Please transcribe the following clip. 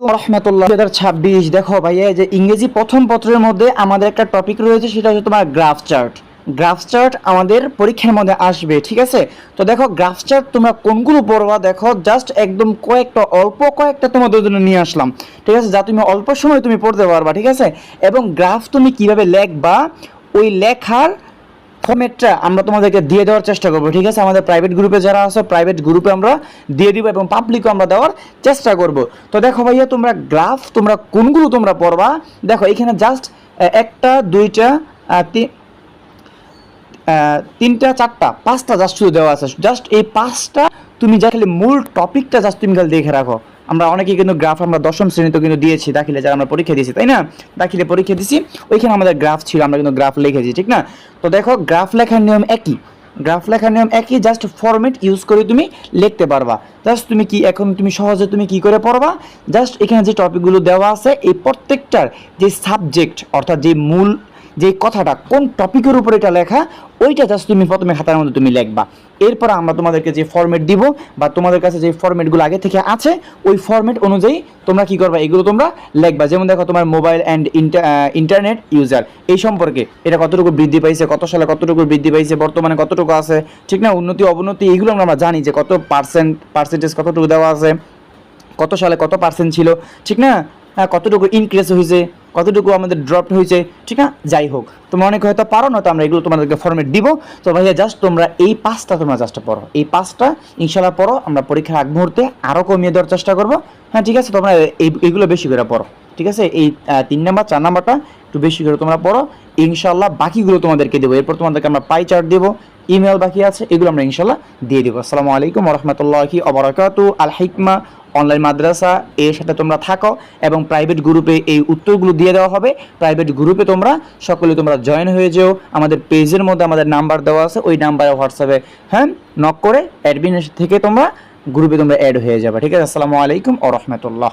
রহমতুল্লাহ 2026। দেখো ভাইয়া, যে ইংরেজি প্রথম পত্রের মধ্যে আমাদের একটা টপিক রয়েছে, সেটা হচ্ছে তোমার গ্রাফ চার্ট। গ্রাফ চার্ট আমাদের পরীক্ষার মধ্যে আসবে, ঠিক আছে? তো দেখো গ্রাফ চার্ট তোমরা কোনগুলো পড়বা, দেখো জাস্ট একদম অল্প কয়েকটা তোমাদের জন্য নিয়ে আসলাম, ঠিক আছে, যা তুমি অল্প সময় তুমি পড়তে পারবা, ঠিক আছে? এবং গ্রাফ তুমি কিভাবে লেখবা, ওই লেখার ফর্মেটটা আমরা তোমাদেরকে দিয়ে দেওয়ার চেষ্টা করবো, ঠিক আছে? আমাদের প্রাইভেট গ্রুপে যারা আছে, প্রাইভেট গ্রুপে আমরা দিয়ে দিব এবং পাবলিকও আমরা দেওয়ার চেষ্টা করব। তো দেখো ভাইয়া, তোমরা গ্রাফ তোমরা কোনগুলো তোমরা পড়বা, দেখো এখানে জাস্ট একটা দুইটা তিনটা চারটা পাঁচটা জাস্ট শুধু দেওয়া আছে। জাস্ট এই পাঁচটা তুমি যা খালি মূল টপিকটা জাস্ট তুমি খালি দেখে রাখো। আমরা অনেকেই কিন্তু গ্রাফ আমরা দশম শ্রেণীতে কিন্তু দিয়েছি, দাখিলে যারা আমরা পরীক্ষা দিয়েছি, তাই না? দাখিলে পরীক্ষা দিয়েছি, ওইখানে আমাদের গ্রাফ ছিল, আমরা কিন্তু গ্রাফ লিখেছি, ঠিক না? তো দেখো গ্রাফ লেখার নিয়ম একই, জাস্ট ফরম্যাট ইউজ করে তুমি লিখতে পারবা। জাস্ট তুমি কি এখন তুমি সহজে তুমি কি করে পড়বা, জাস্ট এখানে যে টপিকগুলো দেওয়া আছে এই প্রত্যেকটার যে সাবজেক্ট, অর্থাৎ যে মূল যে কথাটা কোন টপিকের উপর এটা লেখা, ওইটা জাস্ট তুমি প্রথমে খাতার মধ্যে তুমি লিখবা। এরপর আমরা তোমাদেরকে যে ফরম্যাট দিব, বা তোমাদের কাছে যে ফরম্যাটগুলো আগে থেকে আছে, ওই ফরম্যাট অনুযায়ী তোমরা কি করবা, এগুলো তোমরা লিখবা। যেমন দেখো তোমার মোবাইল অ্যান্ড ইন্টারনেট ইউজার এই সম্পর্কে, এটা কতটুকু বৃদ্ধি পাইছে, কত সালে কতটুকু বৃদ্ধি পাইছে, বর্তমানে কতটুকু আছে, ঠিক না? উন্নতি অবনতি এইগুলো আমরা জানি, যে কত পার্সেন্টেজ কতটুকু দেওয়া আছে, কত সালে কত পার্সেন্ট ছিল, ঠিক না? কতটুকু ইনক্রিজ হয়েছে, কতটুকু আমাদের ড্রপ হয়েছে, ঠিক না? যাই হোক, তোমরা অনেক হয়তো পারো না, তো আমরা এগুলো তোমাদেরকে ফরম্যাট দিব। তো ভাইয়া জাস্ট তোমরা এই পাঁচটা তোমরা জাস্ট পড়ো, এই পাঁচটা ইনশাল্লাহ পড়ো। আমরা পরীক্ষার আগ মুহূর্তে আরও কমিয়ে দেওয়ার চেষ্টা করবো। হ্যাঁ, ঠিক আছে, তোমরা এইগুলো বেশি করে পড়ো, ঠিক আছে? এই 3 নাম্বার 4 নাম্বারটা একটু বেশি করে তোমরা পড়ো, ইনশাল্লাহ বাকিগুলো তোমাদেরকে দেবো। এরপর তোমাদেরকে আমরা পাই চার্ট দেবো, ইমেল বাকি আছে, এগুলো আমরা ইনশাল্লাহ দিয়ে দেবো। আসসালামু আলাইকুম ওয়া রাহমাতুল্লাহি ওয়া বারাকাতুহু। আল হিকমা অনলাইন মাদ্রাসা এর সাথে তোমরা থাকো, এবং প্রাইভেট গ্রুপে এই উত্তরগুলো দিয়ে দেওয়া হবে। প্রাইভেট গ্রুপে তোমরা সকলে তোমরা জয়েন হয়ে যেও। আমাদের পেজের মধ্যে আমাদের নাম্বার দেওয়া আছে, ওই নাম্বারে হোয়াটসঅ্যাপে হ্যাঁ নক করে অ্যাডমিন থেকে তোমরা গ্রুপে তোমরা অ্যাড হয়ে যাবে, ঠিক আছে? আসসালামু আলাইকুম ওয়া রাহমাতুল্লাহ।